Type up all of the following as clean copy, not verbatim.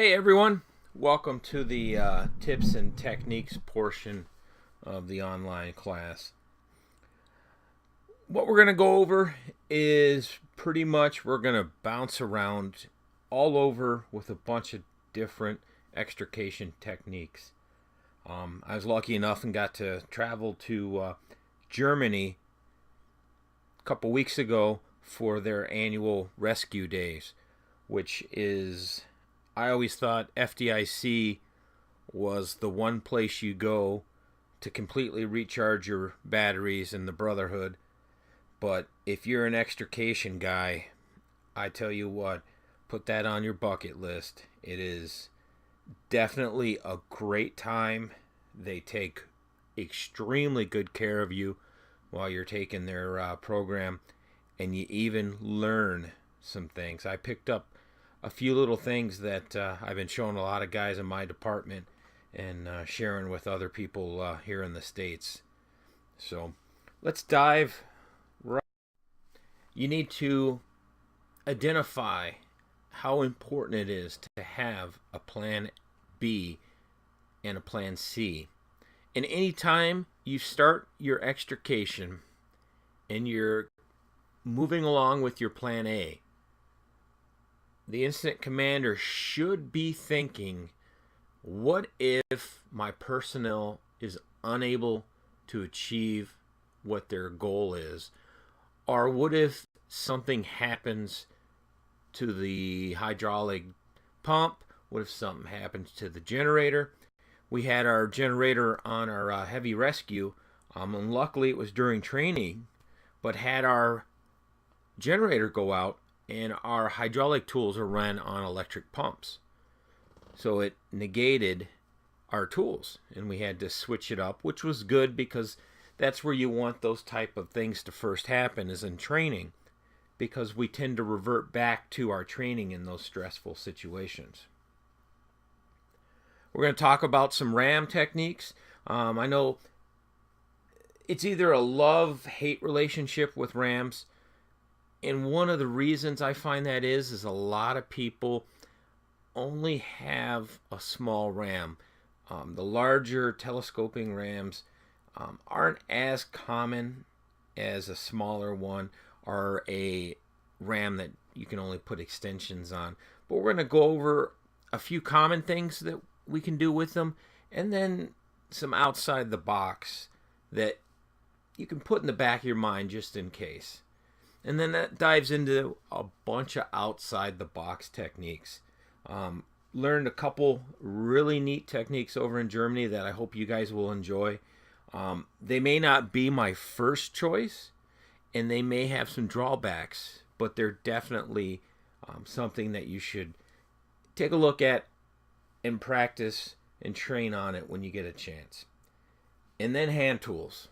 Hey everyone, welcome to the tips and techniques portion of the online class. What we're going to go over is pretty much we're going to bounce around all over with a bunch of different extrication techniques. I was lucky enough and got to travel to Germany a couple weeks ago for their annual rescue days, which is, I always thought FDIC was the one place you go to completely recharge your batteries in the Brotherhood. But if you're an extrication guy, I tell you what, put that on your bucket list. It is definitely a great time. They take extremely good care of you while you're taking their program, and you even learn some things. I picked up a few little things that I've been showing a lot of guys in my department and sharing with other people here in the States. So let's dive right. You need to identify how important it is to have a plan B and a plan C. And anytime you start your extrication and you're moving along with your plan A, the incident commander should be thinking, what if my personnel is unable to achieve what their goal is? Or what if something happens to the hydraulic pump? What if something happens to the generator? We had our generator on our heavy rescue, and luckily it was during training, but had our generator go out, and our hydraulic tools are run on electric pumps. So it negated our tools, and we had to switch it up, which was good because that's where you want those type of things to first happen, is in training, because we tend to revert back to our training in those stressful situations. We're going to talk about some RAM techniques. I know it's either a love-hate relationship with RAMs. And one of the reasons I find that is a lot of people only have a small RAM. The larger telescoping RAMs aren't as common as a smaller one or a RAM that you can only put extensions on. But we're going to go over a few common things that we can do with them, and then some outside the box that you can put in the back of your mind just in case. And then that dives into a bunch of outside the box techniques. Learned a couple really neat techniques over in Germany that I hope you guys will enjoy. They may not be my first choice, and they may have some drawbacks, but they're definitely something that you should take a look at and practice and train on it when you get a chance. And then hand tools.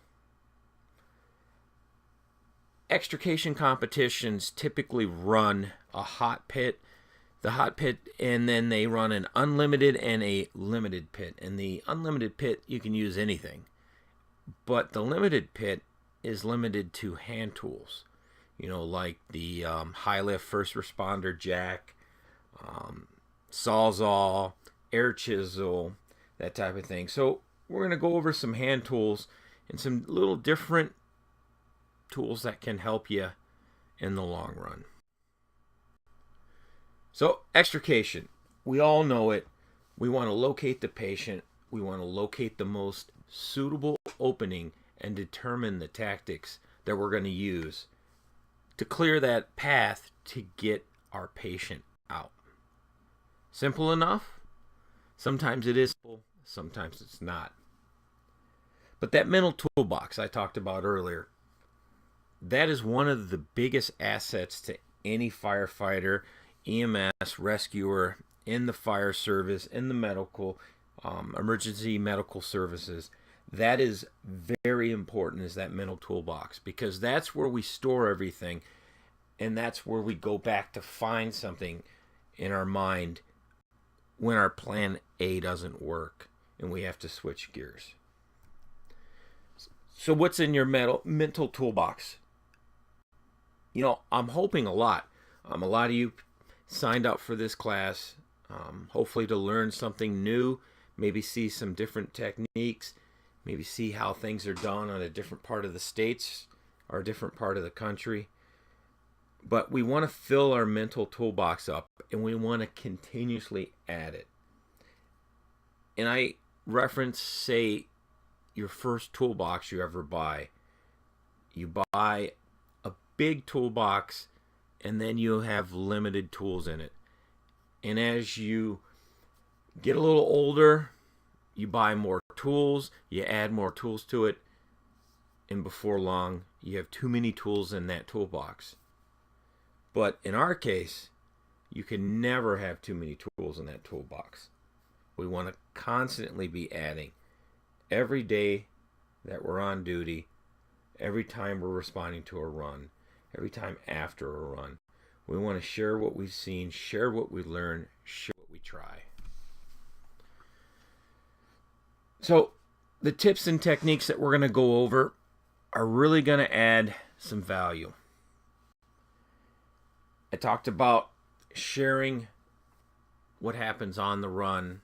Extrication competitions typically run a hot pit, and then they run an unlimited and a limited pit. And the unlimited pit, you can use anything, but the limited pit is limited to hand tools, like the high lift first responder jack, sawzall, air chisel, that type of thing. So we're going to go over some hand tools and some little different tools that can help you in the long run. So extrication, we all know it. We want to locate the patient. We want to locate the most suitable opening and determine the tactics that we're going to use to clear that path to get our patient out. Simple enough? Sometimes it is simple, sometimes it's not. But that mental toolbox I talked about earlier, that is one of the biggest assets to any firefighter, EMS, rescuer, in the fire service, in the medical, emergency medical services. That is very important, is that mental toolbox, because that's where we store everything, and that's where we go back to find something in our mind when our plan A doesn't work and we have to switch gears. So what's in your mental toolbox? I'm hoping a lot. A lot of you signed up for this class. hopefully to learn something new, maybe see some different techniques, maybe see how things are done on a different part of the states or a different part of the country. But we want to fill our mental toolbox up, and we want to continuously add it. And I reference, say, your first toolbox you ever buy. You buy a big toolbox, and then you have limited tools in it. And as you get a little older, you buy more tools, you add more tools to it, and before long, you have too many tools in that toolbox. But in our case, you can never have too many tools in that toolbox. We want to constantly be adding every day that we're on duty, every time we're responding to a run, every time after a run. We want to share what we've seen, share what we learn, share what we try. So the tips and techniques that we're going to go over are really going to add some value. I talked about sharing what happens on the run,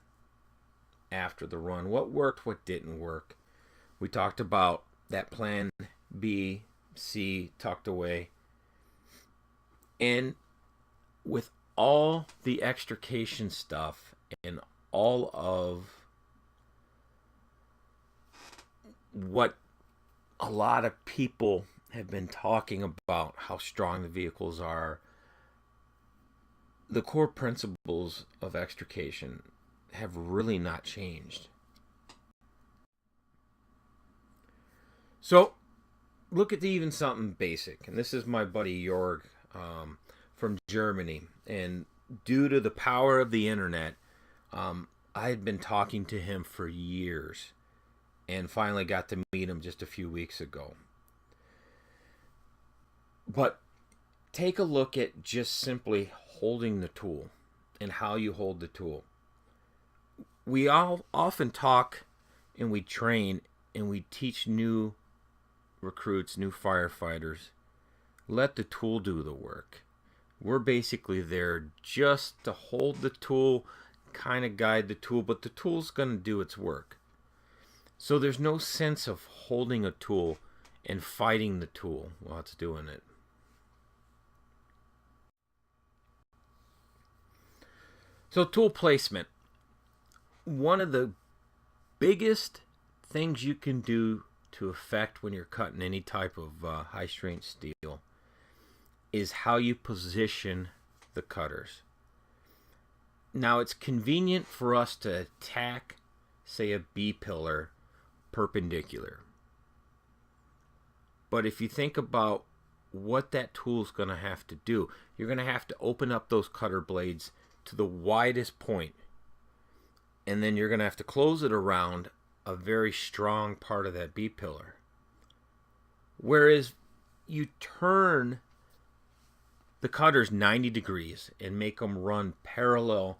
after the run, what worked, what didn't work. We talked about that plan B, C tucked away. And with all the extrication stuff and all of what a lot of people have been talking about, how strong the vehicles are, the core principles of extrication have really not changed. So look at even something basic. And this is my buddy Jorg from Germany. And due to the power of the internet, I had been talking to him for years and finally got to meet him just a few weeks ago. But take a look at just simply holding the tool and how you hold the tool. We all often talk and we train and we teach new recruits, new firefighters, let the tool do the work. We're basically there just to hold the tool, kind of guide the tool, but the tool's going to do its work. So there's no sense of holding a tool and fighting the tool while it's doing it. So tool placement. One of the biggest things you can do to affect when you're cutting any type of high strength steel is how you position the cutters. Now it's convenient for us to attack, say, a B-pillar perpendicular. But if you think about what that tool is going to have to do, you're going to have to open up those cutter blades to the widest point, and then you're going to have to close it around a very strong part of that B-pillar. Whereas you turn the cutters 90 degrees and make them run parallel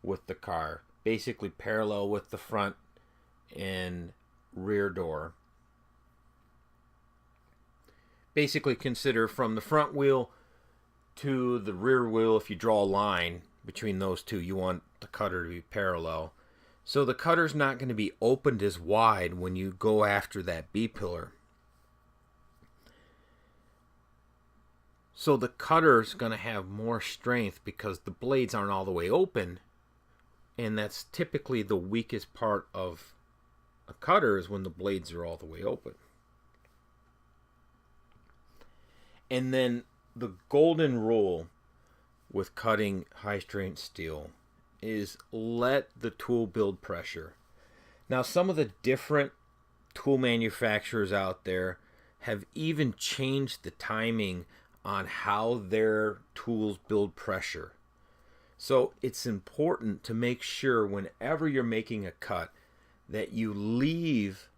with the car, basically parallel with the front and rear door. Basically consider from the front wheel to the rear wheel, if you draw a line between those two, you want the cutter to be parallel. So the cutter's not going to be opened as wide when you go after that B-pillar. So the cutter's going to have more strength because the blades aren't all the way open. And that's typically the weakest part of a cutter, is when the blades are all the way open. And then the golden rule with cutting high strength steel is let the tool build pressure. Now, some of the different tool manufacturers out there have even changed the timing on how their tools build pressure. So it's important to make sure whenever you're making a cut that you leave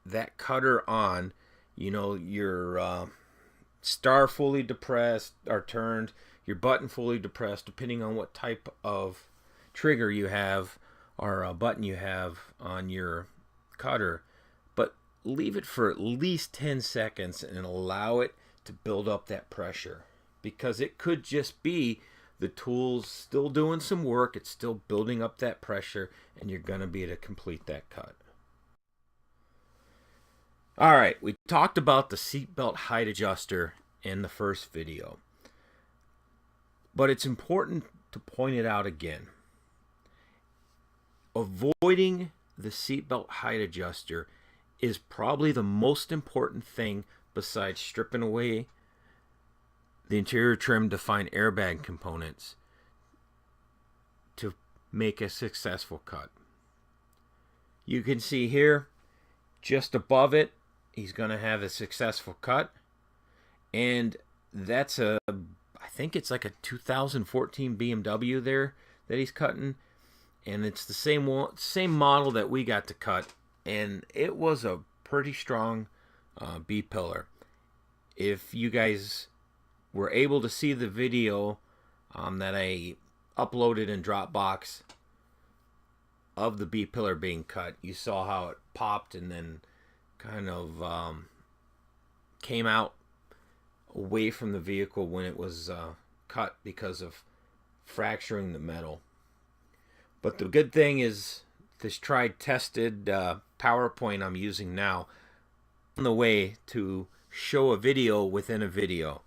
that cutter on, your star fully depressed or turned, your button fully depressed, depending on what type of trigger you have or a button you have on your cutter. But leave it for at least 10 seconds and allow it to build up that pressure, because it could just be the tool's still doing some work. It's still building up that pressure, and you're going to be able to complete that cut. All right, we talked about the seatbelt height adjuster in the first video, but it's important to point it out again. Avoiding the seatbelt height adjuster is probably the most important thing besides stripping away the interior trim to find airbag components to make a successful cut. You can see here, just above it, he's going to have a successful cut. And that's I think it's like a 2014 BMW there that he's cutting. And it's the same model that we got to cut. And it was a pretty strong B-pillar. If you guys were able to see the video that I uploaded in Dropbox of the B-pillar being cut, you saw how it popped and then kind of came out away from the vehicle when it was cut because of fracturing the metal. But the good thing is this tried tested PowerPoint I'm using now on the way to show a video within a video.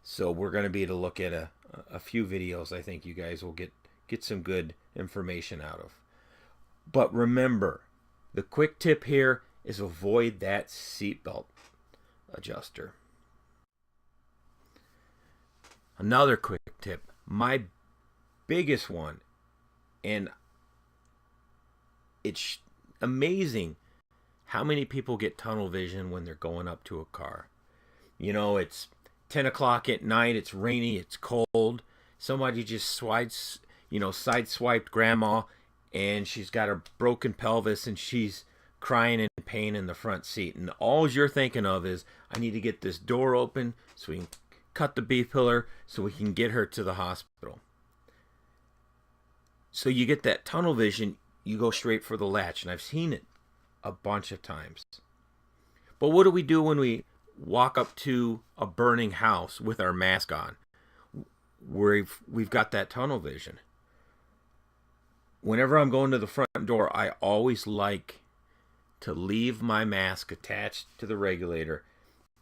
So we're going to be able to look at a few videos I think you guys will get some good information out of. But remember, the quick tip here is avoid that seatbelt adjuster. Another quick tip, my biggest one, and it's amazing how many people get tunnel vision when they're going up to a car. You know, it's 10 o'clock at night, it's rainy, it's cold, somebody just sideswiped grandma, and she's got a broken pelvis, and she's crying in pain in the front seat. And all you're thinking of is, I need to get this door open so we can cut the B-pillar so we can get her to the hospital. So you get that tunnel vision, you go straight for the latch. And I've seen it a bunch of times. But what do we do when we walk up to a burning house with our mask on? We've got that tunnel vision. Whenever I'm going to the front door, I always like to leave my mask attached to the regulator.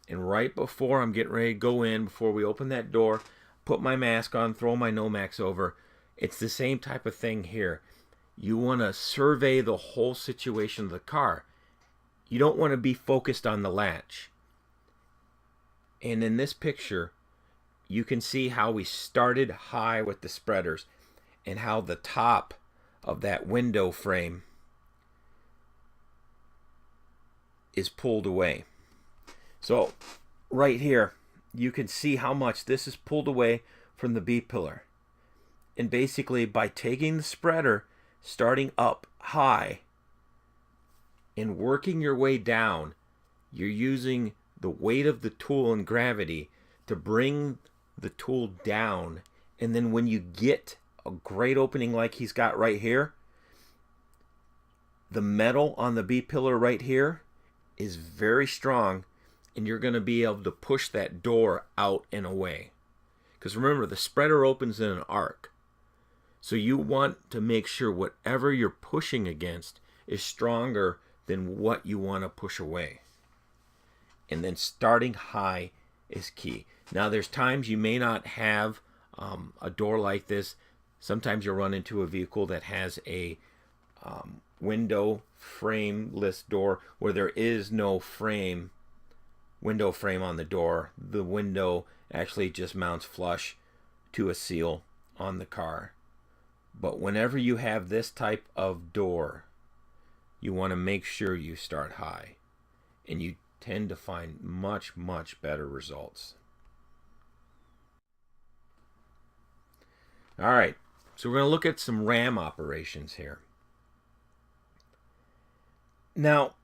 And right before I'm getting ready to go in, before we open that door, put my mask on, throw my Nomex over. It's the same type of thing here. You want to survey the whole situation of the car. You don't want to be focused on the latch. And in this picture, you can see how we started high with the spreaders and how the top of that window frame is pulled away. So right here, you can see how much this is pulled away from the B-pillar. And basically, by taking the spreader, starting up high, and working your way down, you're using the weight of the tool and gravity to bring the tool down. And then when you get a great opening like he's got right here, the metal on the B-pillar right here is very strong, and you're going to be able to push that door out and away. Because remember, the spreader opens in an arc. So you want to make sure whatever you're pushing against is stronger than what you want to push away. And then starting high is key. Now there's times you may not have a door like this. Sometimes you'll run into a vehicle that has a window frameless door where there is no window frame on the door. The window actually just mounts flush to a seal on the car. But whenever you have this type of door, you want to make sure you start high, and you tend to find much, much better results. All right, so we're going to look at some ram operations here. Now,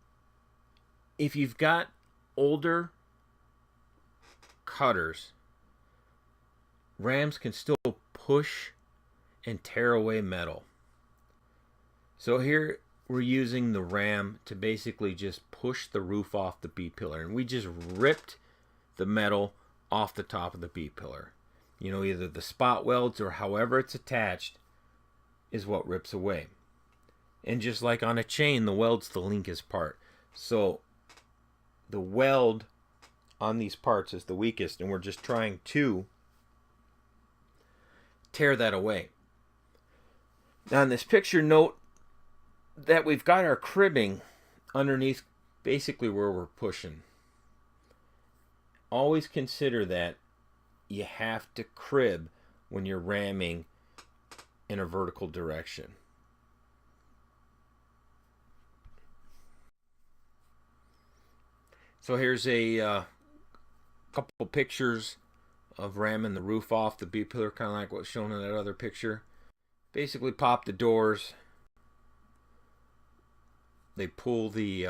if you've got older cutters, rams can still push and tear away metal. So here we're using the ram to basically just push the roof off the B-pillar, and we just ripped the metal off the top of the B-pillar. Either the spot welds or however it's attached is what rips away. And just like on a chain, the weld's the linkest part. So the weld on these parts is the weakest, and we're just trying to tear that away. Now in this picture, note that we've got our cribbing underneath basically where we're pushing. Always consider that you have to crib when you're ramming in a vertical direction. So here's a couple pictures of ramming the roof off the B-pillar, kind of like what's shown in that other picture. Basically pop the doors. They pull the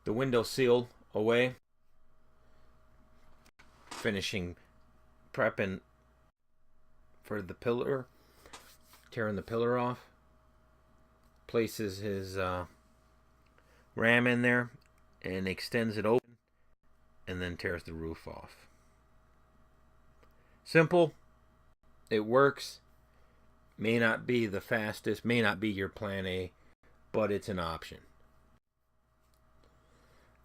window seal away. Finishing prepping for the pillar. Tearing the pillar off. Places his ram in there and extends it open, and then tears the roof off. Simple. It works. May not be the fastest, may not be your plan A, but it's an option.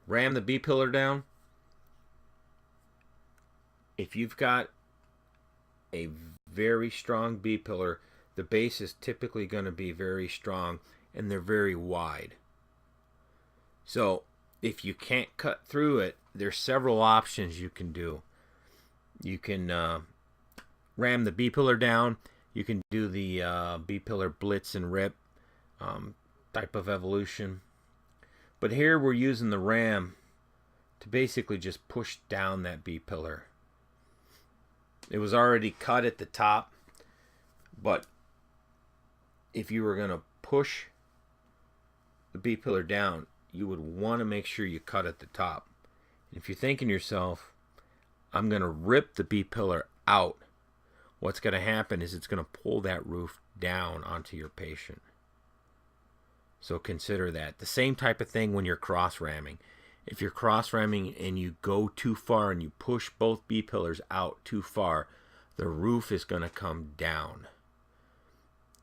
Ram the B-pillar down. If you've got a very strong B-pillar, the base is typically going to be very strong, and they're very wide. So if you can't cut through it, there's several options you can do. You can ram the B-pillar down. You can do the B-pillar blitz and rip type of evolution. But here we're using the ram to basically just push down that B-pillar. It was already cut at the top, but if you were going to push the B-pillar down, you would want to make sure you cut at the top. And if you're thinking to yourself, I'm going to rip the B-pillar out, what's going to happen is it's going to pull that roof down onto your patient. So consider that. The same type of thing when you're cross ramming. If you're cross ramming and you go too far and you push both B-pillars out too far, the roof is going to come down.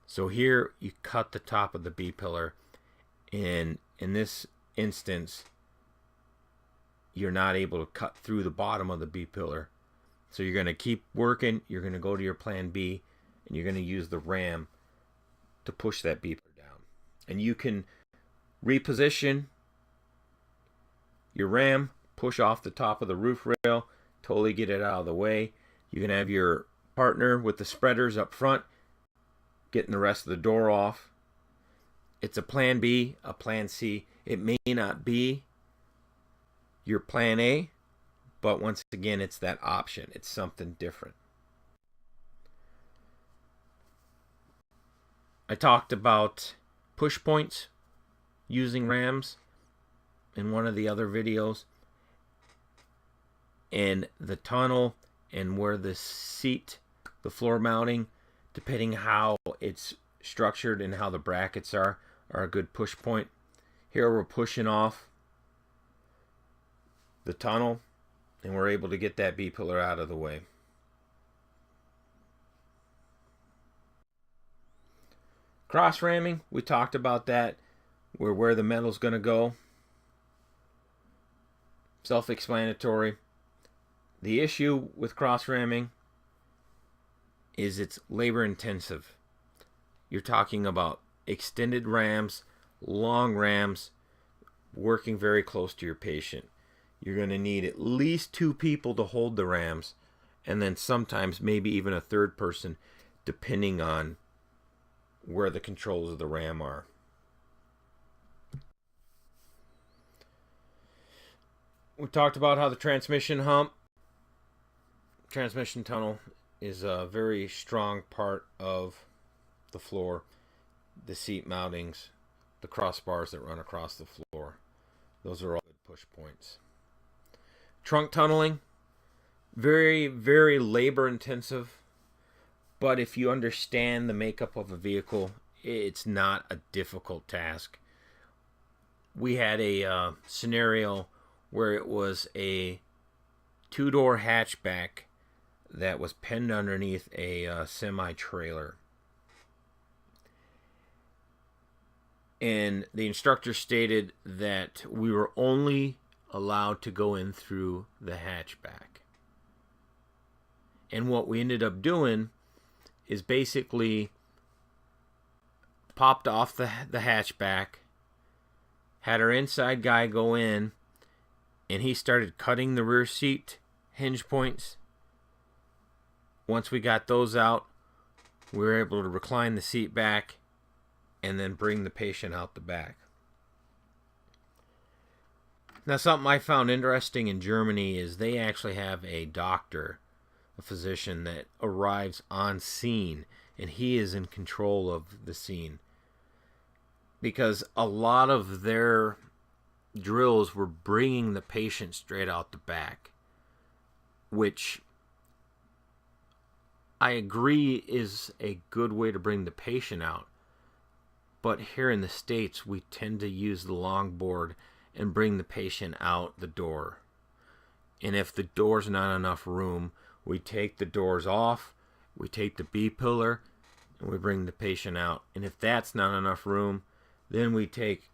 So here you cut the top of the B-pillar, and in this instance you're not able to cut through the bottom of the B-pillar. So you're going to keep working, you're going to go to your plan B, and you're going to use the ram to push that B-pillar down. And you can reposition your ram, push off the top of the roof rail, totally get it out of the way. You can have your partner with the spreaders up front getting the rest of the door off. It's a plan B, a plan C. It may not be your plan A, but once again, it's that option. It's something different. I talked about push points using rams in one of the other videos. And the tunnel and where the seat, the floor mounting, depending how it's structured and how the brackets are a good push point. Here we're pushing off the tunnel and we're able to get that B-pillar out of the way. Cross ramming, we talked about that, where the metal's going to go. Self-explanatory. The issue with cross ramming is it's labor intensive. You're talking about extended rams, long rams, working very close to your patient. You're going to need at least 2 people to hold the rams, and then sometimes maybe even a third person, depending on where the controls of the ram are. We talked about how the transmission hump, transmission tunnel, is a very strong part of the floor. The seat mountings, the crossbars that run across the floor. Those are all good push points. Trunk tunneling, very, very labor intensive. But if you understand the makeup of a vehicle, it's not a difficult task. We had a scenario where it was a 2-door hatchback that was pinned underneath a semi-trailer. And the instructor stated that we were only allowed to go in through the hatchback. And what we ended up doing is basically popped off the hatchback, had our inside guy go in, and he started cutting the rear seat hinge points. Once we got those out, we were able to recline the seat back and then bring the patient out the back. Now, something I found interesting in Germany is they actually have a doctor, a physician that arrives on scene, and he is in control of the scene. Because a lot of their drills were bringing the patient straight out the back, which I agree is a good way to bring the patient out. But here in the States, we tend to use the longboard and bring the patient out the door. And if the door's not enough room, we take the doors off, we take the B-pillar, and we bring the patient out. And if that's not enough room, then we take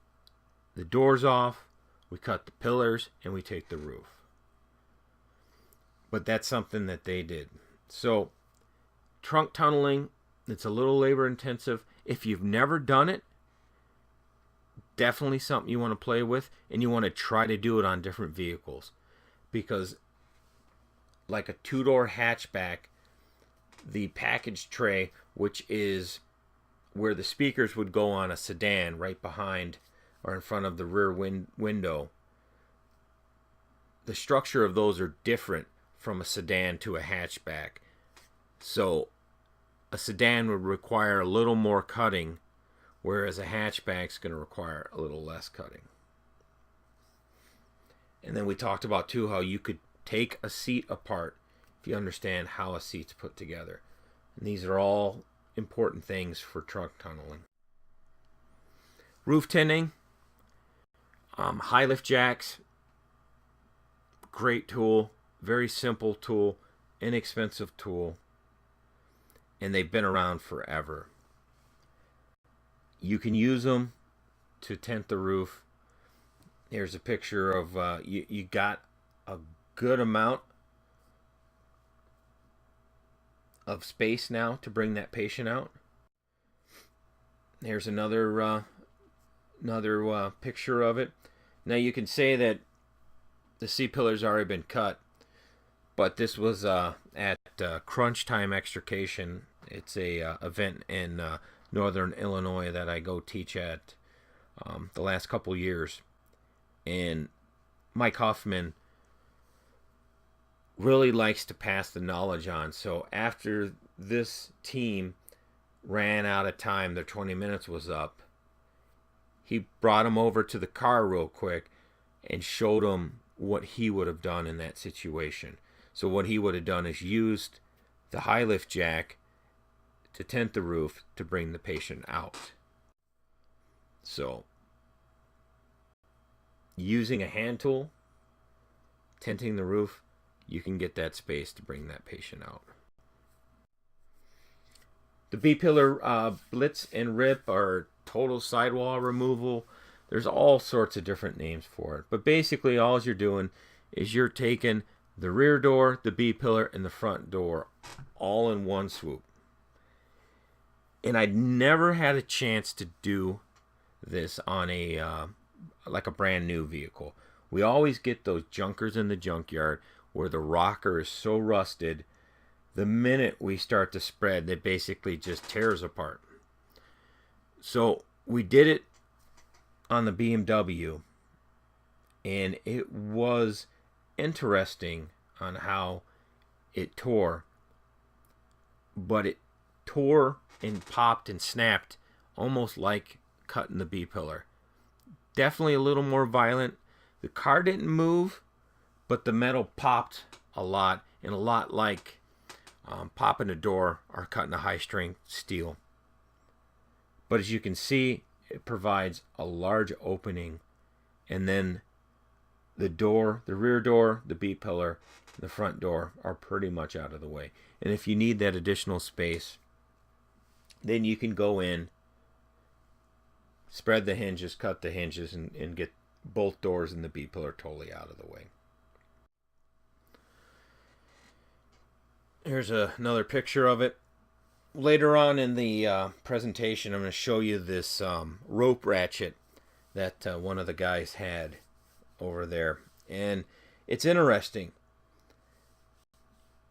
the doors off, we cut the pillars, and we take the roof. But that's something that they did. So, trunk tunneling, it's a little labor intensive. If you've never done it, definitely something you want to play with, and you want to try to do it on different vehicles. Because like a two-door hatchback, the package tray, which is where the speakers would go on a sedan right behind or in front of the rear window, the structure of those are different from a sedan to a hatchback. So a sedan would require a little more cutting, whereas a hatchback is going to require a little less cutting. And then we talked about too how you could take a seat apart if you understand how a seat's put together. And these are all important things for trunk tunneling. Roof tinning, high lift jacks, great tool, very simple tool, inexpensive tool, and they've been around forever. You can use them to tint the roof. Here's a picture of you got a good amount of space now to bring that patient out. Here's another picture of it. Now you can say that the C-pillar's already been cut, but this was at Crunch Time Extrication. It's a event in Northern Illinois that I go teach at the last couple years. And Mike Huffman really likes to pass the knowledge on. So after this team ran out of time, their 20 minutes was up, he brought them over to the car real quick and showed them what he would have done in that situation. So what he would have done is used the high lift jack to tint the roof to bring the patient out. So using a hand tool, tinting the roof, you can get that space to bring that patient out. The B-pillar blitz and rip are total sidewall removal. There's all sorts of different names for it. But basically all you're doing is you're taking the rear door, the B-pillar, and the front door all in one swoop. And I'd never had a chance to do this on a like a brand new vehicle. We always get those junkers in the junkyard where the rocker is so rusted, the minute we start to spread, it basically just tears apart. So we did it on the BMW, and it was interesting on how it tore, but it tore and popped and snapped almost like cutting the B-pillar. Definitely a little more violent. The car didn't move, but the metal popped a lot, and a lot like popping a door or cutting a high-strength steel. But as you can see, it provides a large opening, and then the door, the rear door, the B-pillar, the front door are pretty much out of the way. And if you need that additional space, then you can go in, spread the hinges, cut the hinges, and get both doors and the B-pillar totally out of the way. Here's another picture of it. Later on in the presentation, I'm going to show you this rope ratchet that one of the guys had over there. And it's interesting.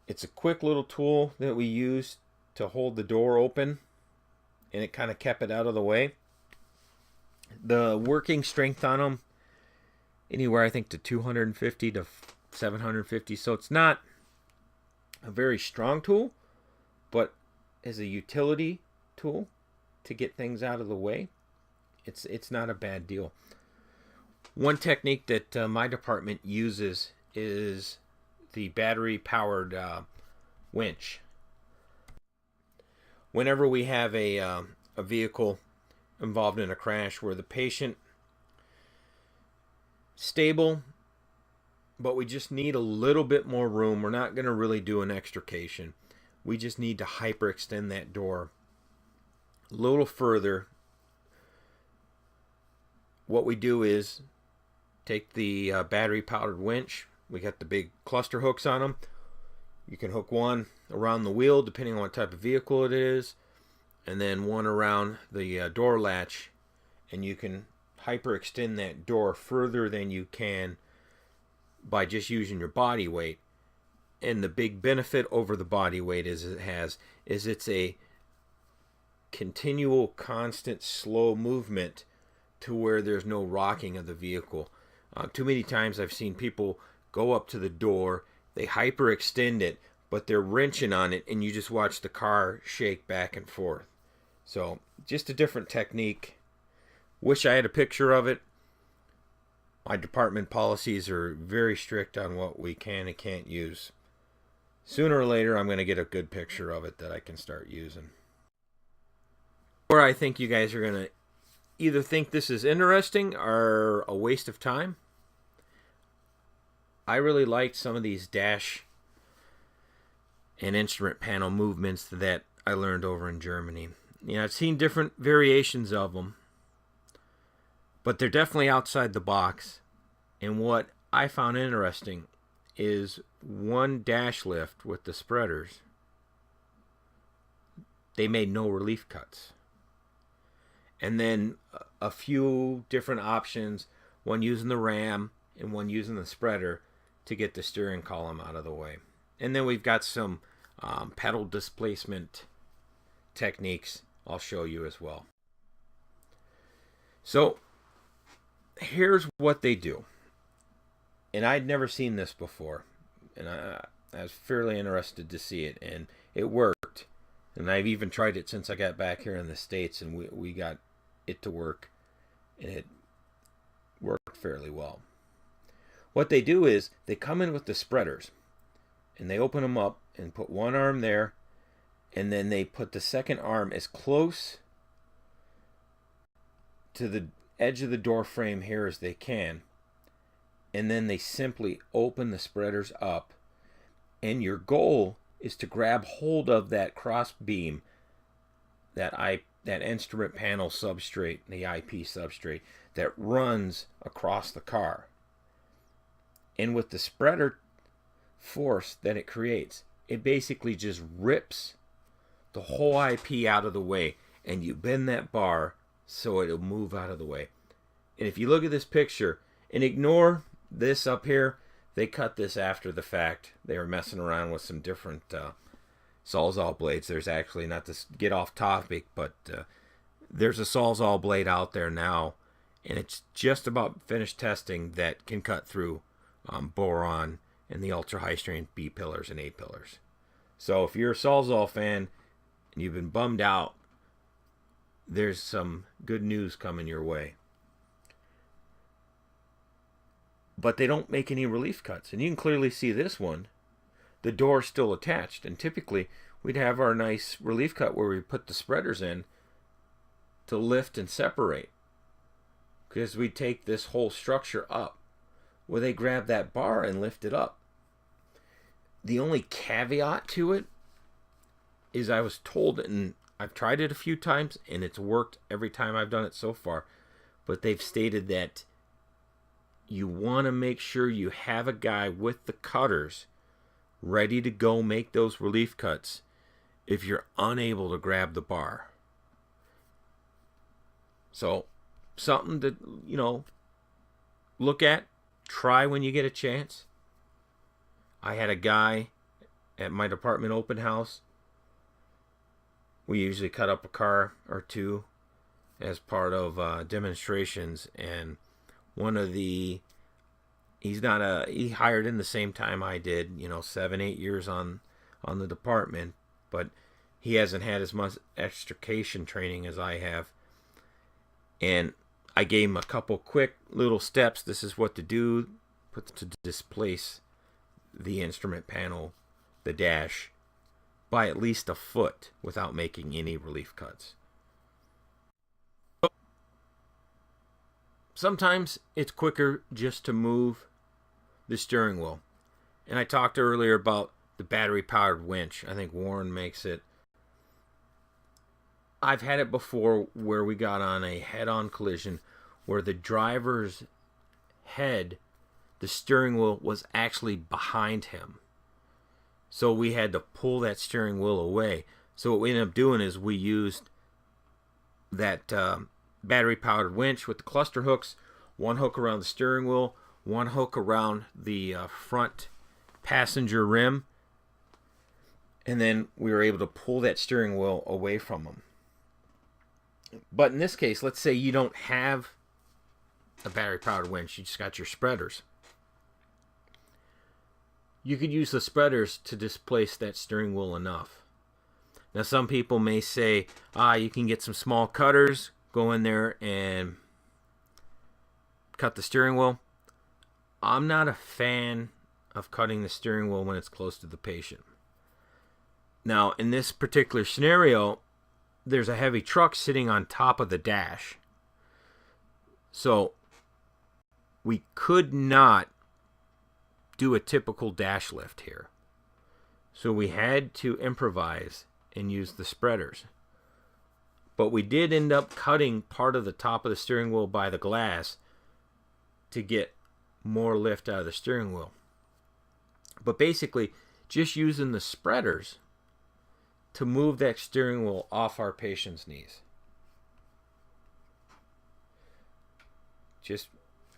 It's a quick little tool that we use to hold the door open, and it kind of kept it out of the way. The working strength on them, anywhere I think to 250 to 750. So it's not a very strong tool, but as a utility tool to get things out of the way, it's not a bad deal. One technique that my department uses is the battery-powered winch. Whenever we have a vehicle involved in a crash where the patient stable, but we just need a little bit more room, we're not going to really do an extrication. We just need to hyperextend that door a little further. What we do is take the battery-powered winch. We got the big cluster hooks on them. You can hook one around the wheel, depending on what type of vehicle it is, and then one around the door latch, and you can hyperextend that door further than you can by just using your body weight. And the big benefit over the body weight is it's a continual, constant, slow movement to where there's no rocking of the vehicle. Too many times I've seen people go up to the door, they hyperextend it, but they're wrenching on it, and you just watch the car shake back and forth. So just a different technique. Wish I had a picture of it. My department policies are very strict on what we can and can't use. Sooner or later, I'm going to get a good picture of it that I can start using. Or I think you guys are going to either think this is interesting or a waste of time. I really liked some of these dash and instrument panel movements that I learned over in Germany. You know, I've seen different variations of them, but they're definitely outside the box. And what I found interesting is one dash lift with the spreaders. They made no relief cuts. And then a few different options, one using the ram and one using the spreader to get the steering column out of the way. And then we've got some pedal displacement techniques I'll show you as well. So here's what they do. And I'd never seen this before. And I was fairly interested to see it. And it worked. And I've even tried it since I got back here in the States. And we got it to work. And it worked fairly well. What they do is they come in with the spreaders. And they open them up and put one arm there. And then they put the second arm as close to the edge of the door frame here as they can. And then they simply open the spreaders up. And your goal is to grab hold of that cross beam, that instrument panel substrate, the IP substrate, that runs across the car. And with the spreader force that it creates, it basically just rips the whole IP out of the way. And you bend that bar so it'll move out of the way. And if you look at this picture, and ignore this up here, they cut this after the fact. They were messing around with some different Sawzall blades. There's actually, not to get off topic, but there's a Sawzall blade out there now, and it's just about finished testing that can cut through boron and the ultra high strength B pillars and A pillars. So if you're a Sawzall fan and you've been bummed out, there's some good news coming your way. But they don't make any relief cuts. And you can clearly see this one. The door's still attached. And typically, we'd have our nice relief cut where we put the spreaders in to lift and separate. Because we take this whole structure up. where they grab that bar and lift it up. The only caveat to it is I was told, and I've tried it a few times, and it's worked every time I've done it so far, but they've stated that you want to make sure you have a guy with the cutters ready to go make those relief cuts if you're unable to grab the bar. So, something to, look at, try when you get a chance. I had a guy at my department open house. We usually cut up a car or two as part of demonstrations, and he hired in the same time I did, 7-8 years on the department, but he hasn't had as much extrication training as I have. And I gave him a couple quick little steps. This is what to do to displace the instrument panel, the dash, by at least a foot without making any relief cuts. Sometimes it's quicker just to move the steering wheel. And I talked earlier about the battery-powered winch. I think Warren makes it. I've had it before where we got on a head-on collision where the driver's head, the steering wheel, was actually behind him. So we had to pull that steering wheel away. So what we ended up doing is we used that battery-powered winch with the cluster hooks, one hook around the steering wheel, one hook around the front passenger rim, and then we were able to pull that steering wheel away from him. But in this case, let's say you don't have a battery-powered winch, you just got your spreaders. You could use the spreaders to displace that steering wheel enough. Now, some people may say, you can get some small cutters, go in there and cut the steering wheel. I'm not a fan of cutting the steering wheel when it's close to the patient. Now, in this particular scenario, there's a heavy truck sitting on top of the dash. So, we could not do a typical dash lift here. So we had to improvise and use the spreaders. But we did end up cutting part of the top of the steering wheel by the glass to get more lift out of the steering wheel. But basically, just using the spreaders to move that steering wheel off our patient's knees. Just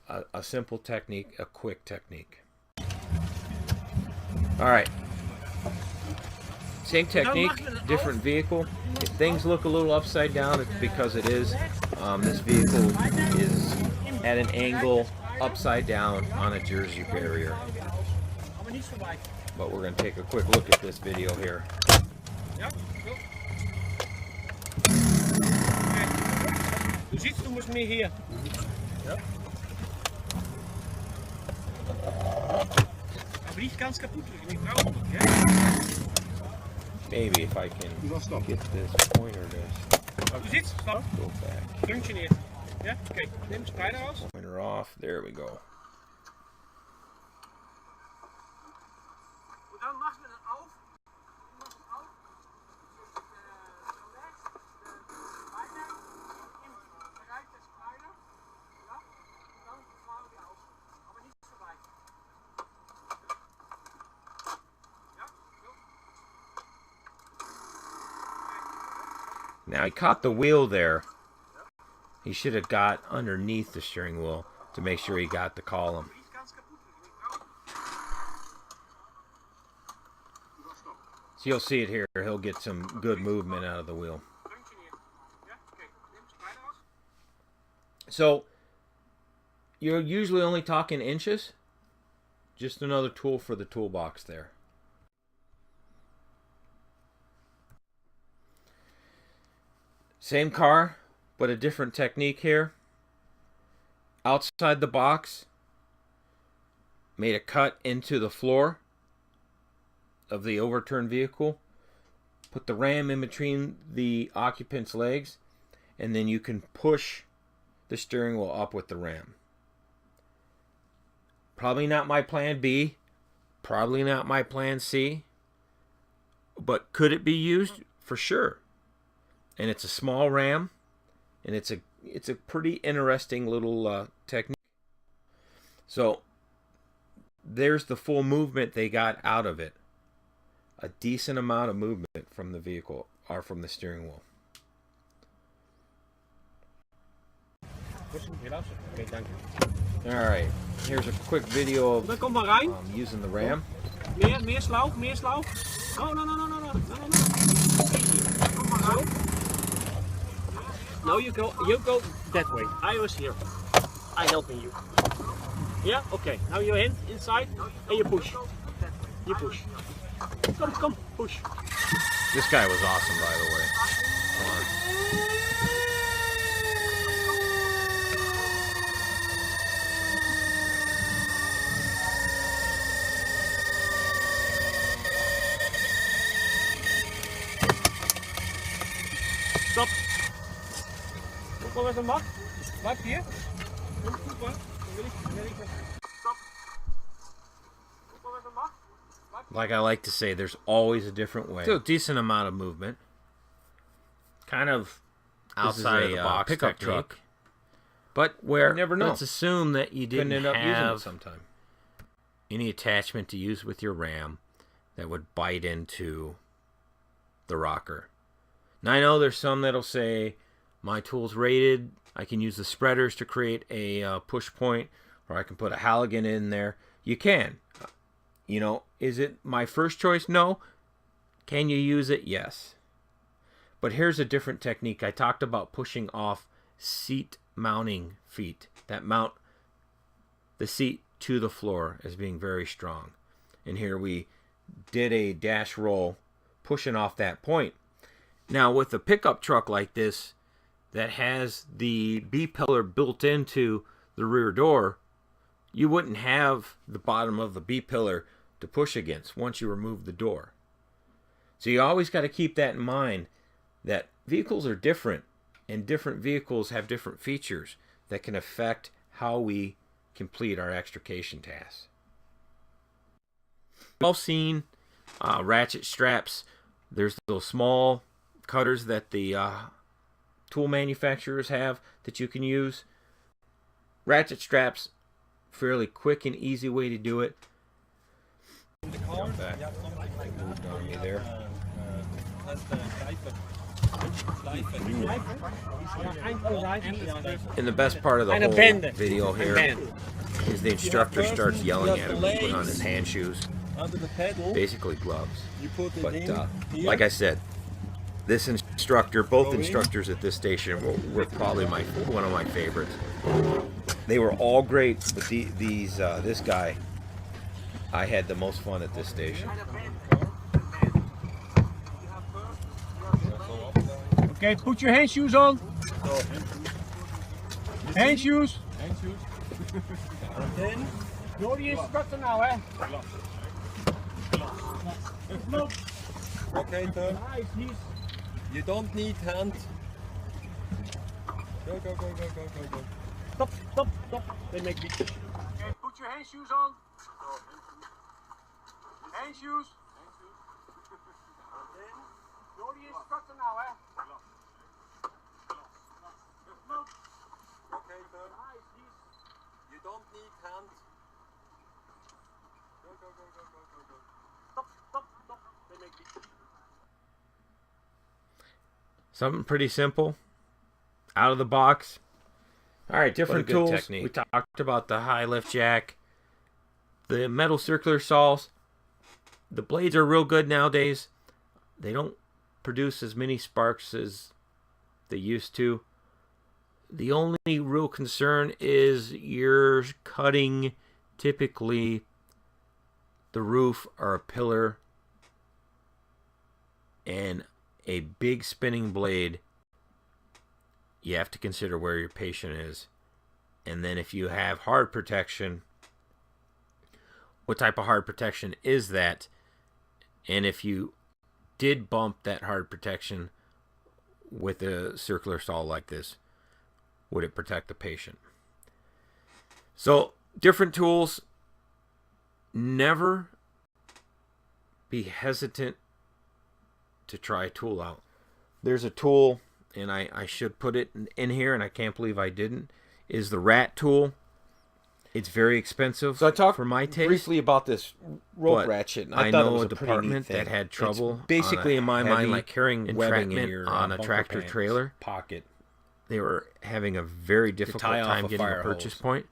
a simple technique, a quick technique. All right. Same technique, different vehicle. If things look a little upside down, it's because it is. This vehicle is at an angle upside down on a Jersey barrier. But we're going to take a quick look at this video here. Du ziet, du musst mir hier. Ja. Aber die ist ganz kaputt. Ich brauche die, ja? Maybe if I can get this pointer to Du ziet, stop. go back. Functioneert. Ja, oké. Neem de spreider aus. Pointer off. There we go. Und dann machen wir das auf. Mach es auf. So rechts. Weiter. Im Bereich des Spreider. Ja. Und dann fahren wir auf. Aber nicht so weit. Ja, so. Now he caught the wheel there. He should have got underneath the steering wheel to make sure he got the column. Die ist ganz kaputt. Ich brauche. So you'll see it here. He'll get some good movement out of the wheel. Functioneert. Ja, oké. Neem de spreider aus. So you're usually only talking inches. Just another tool for the toolbox there. Same car, but a different technique here. Outside the box, made a cut into the floor of the overturned vehicle. Put the ram in between the occupant's legs, and then you can push the steering wheel up with the ram. Probably not my plan B. Probably not my plan C. But could it be used? For sure. And it's a small ram. And it's a pretty interesting little technique. So there's the full movement they got out of it. A decent amount of movement from the vehicle or from the steering wheel. All right, here's a quick video of Dan komt maar Rijn. using the ram. Meer slauw, meer slauw. No. Kom maar Rijn. No, you go that way. I was here. I helping you. Yeah, okay. Now you're inside and you push. You push. Come, push. This guy was awesome, by the way. Come on. Stop. Kom maar met een mag. Blijf hier. Kom maar. Stop. Kom maar met een mag. Like I like to say, there's always a different way. Still a decent amount of movement. Kind of outside of the box pickup truck. But where, You never know. let's assume that you didn't Couldn't end up using it have sometime. any attachment to use with your ram that would bite into the rocker. Now I know there's some that'll say, my tool's rated, I can use the spreaders to create a push point, or I can put a Halligan in there. You can. You know, is it my first choice? No. Can you use it? Yes. But here's a different technique. I talked about pushing off seat mounting feet that mount the seat to the floor as being very strong. And here we did a dash roll pushing off that point. Now with a pickup truck like this that has the B-pillar built into the rear door, you wouldn't have the bottom of the B-pillar to push against once you remove the door. So you always got to keep that in mind, that vehicles are different and different vehicles have different features that can affect how we complete our extrication tasks. We've all seen ratchet straps. There's those small cutters that the tool manufacturers have that you can use. Ratchet straps, fairly quick and easy way to do it. Jump back. Moved on me there. And the best part of the whole video here is the instructor starts yelling at him to put on his hand shoes, basically gloves. But like I said, this instructor, both instructors at this station were probably one of my favorites. They were all great, but this guy, I had the most fun at this station. Okay, put your hand shoes on. Hand shoes. And then, You're the instructor now, eh? Look, okay, turn. nice, he's You don't need hand. Go. Stop. They make me. Okay, put your hand shoes on. Hand shoes. You're the instructor now, eh? Look, Okay, turn. nice, he's You don't need hand. Go. stop. They make me. Something pretty simple, out of the box. All right, different good tools. technique. We talked about the high lift jack, the metal circular saws. The blades are real good nowadays. They don't produce as many sparks as they used to. The only real concern is you're cutting typically the roof or a pillar, and a big spinning blade. You have to consider where your patient is. And then if you have hard protection, what type of hard protection is that? And if you did bump that hard protection with a circular saw like this, would it protect the patient? So different tools, never be hesitant to try a tool out. There's a tool, and I should put it in here, and I can't believe I didn't, is the rat tool. It's very expensive. So I talked for my taste. briefly about this rope But ratchet. And I thought it know was a a pretty department neat thing. that had trouble. It's basically, on a in my heavy mind, like carrying webbing in entrapment your on a bunker tractor pants trailer. pocket. They were having a very difficult tie off time a getting a fire purchase hose. point.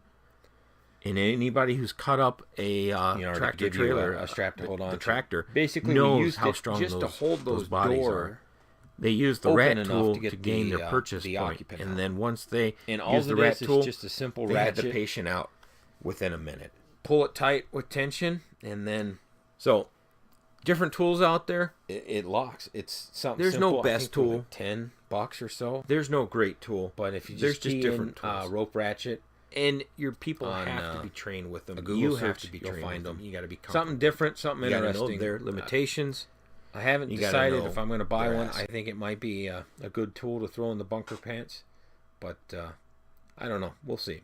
And anybody who's cut up a To tractor give you trailer, a strap to hold on the to. tractor, Basically, knows we used how it strong just those, to hold those bodies door are. They use the open rat enough tool to get gain the, their purchase the point, occupant and out. then once they And all use the it rat is tool, just a simple they had ratchet. the patient out within a minute. Pull it tight with tension, and then so different tools out there. It locks. It's something. There's no simple. I best think they're tool. like $10 or so. There's no great tool, But if you there's just just key different in, tools. rope ratchet, And your people on, have to be trained with them. a Google You search, have to be you'll trained find with them. them. You got to be something different, something You got to know interesting. their limitations. I haven't You gotta decided know if I'm going to buy their one. ass. I think it might be a good tool to throw in the bunker pants, but I don't know. We'll see.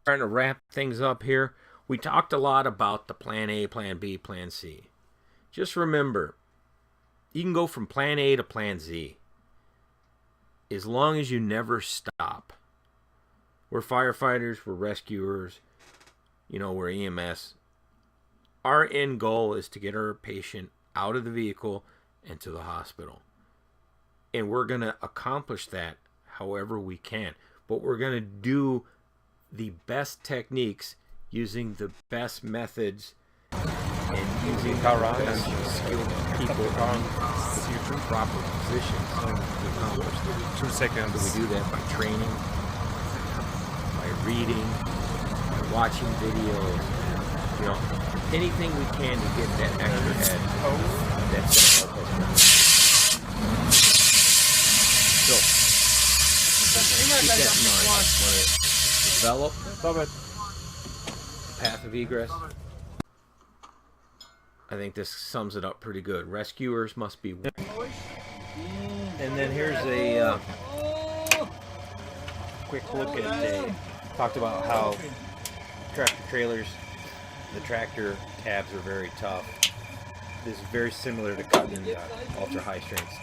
Trying to wrap things up here. We talked a lot about the plan A, plan B, plan C. Just remember, you can go from plan A to plan Z as long as you never stop. We're firefighters, we're rescuers, we're EMS. Our end goal is to get our patient out of the vehicle and to the hospital. And we're going to accomplish that however we can. But we're going to do the best techniques using the best methods and using the best skilled people in the proper positions to accomplish that. 2 seconds. So we do that by training, by reading, by watching videos, anything we can to get that extra edge that's going to help us. So, keep that in mind when it develop path of egress. I think this sums it up pretty good. Rescuers must be. And then here's a quick look at talked about how tractor trailers, the tractor tabs are very tough. This is very similar to cutting ultra high strength.